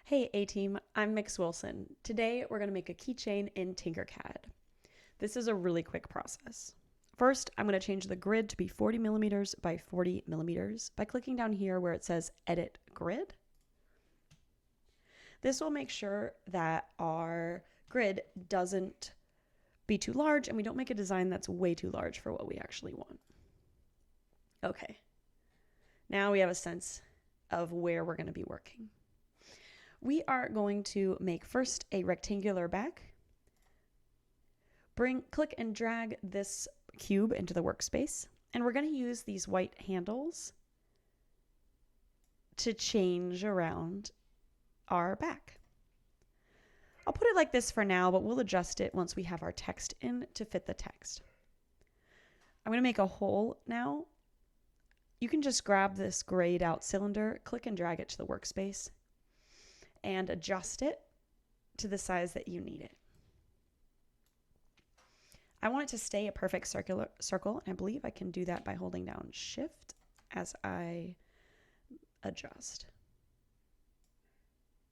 Hey A-Team, I'm Mix Wilson. Today we're going to make a keychain in TinkerCAD. This is a really quick process. First, I'm going to change the grid to be 40 millimeters by 40 millimeters by clicking down here where it says Edit Grid. This will make sure that our grid doesn't be too large and we don't make a design that's way too large for what we actually want. Okay, now we have a sense of where we're going to be working. We are going to make first a rectangular back. Click and drag this cube into the workspace, and we're going to use these white handles to change around our back. I'll put it like this for now, but we'll adjust it once we have our text in to fit the text. I'm going to make a hole now. You can just grab this grayed out cylinder, click and drag it to the workspace, and adjust it to the size that you need it. I want it to stay a perfect circle, and I believe I can do that by holding down Shift as I adjust.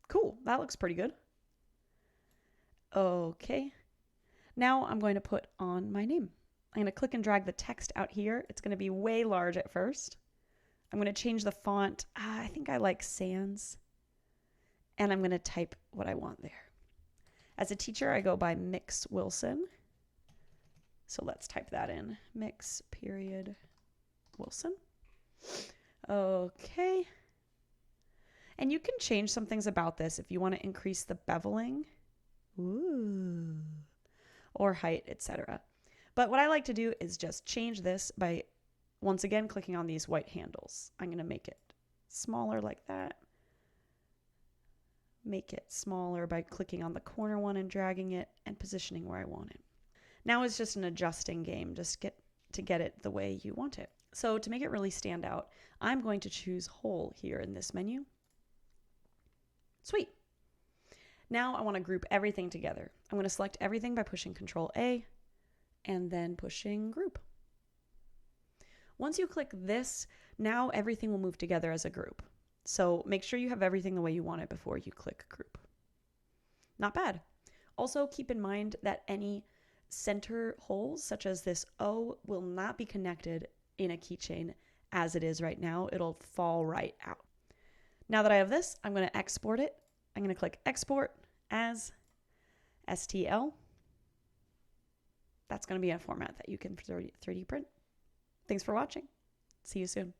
Cool, that looks pretty good. Okay, now I'm going to put on my name. I'm going to click and drag the text out here. It's going to be way large at first. I'm going to change the font. I think I like Sans. And I'm going to type what I want there. As a teacher, I go by Mix Wilson. So let's type that in. Mix period Wilson. Okay. And you can change some things about this if you want to increase the beveling. Ooh. Or height, etc. But what I like to do is just change this by, once again, clicking on these white handles. I'm going to make it smaller like that. Make it smaller by clicking on the corner one and dragging it and positioning where I want it. Now it's just an adjusting game, just to get it the way you want it. So to make it really stand out, I'm going to choose whole here in this menu. Sweet. Now I want to group everything together. I'm going to select everything by pushing Control A and then pushing group. Once you click this, now everything will move together as a group. So make sure you have everything the way you want it before you click group. Not bad. Also keep in mind that any center holes, such as this O, will not be connected in a keychain as it is right now. It'll fall right out. Now that I have this, I'm going to export it. I'm going to click Export as STL. That's going to be a format that you can 3D print. Thanks for watching. See you soon.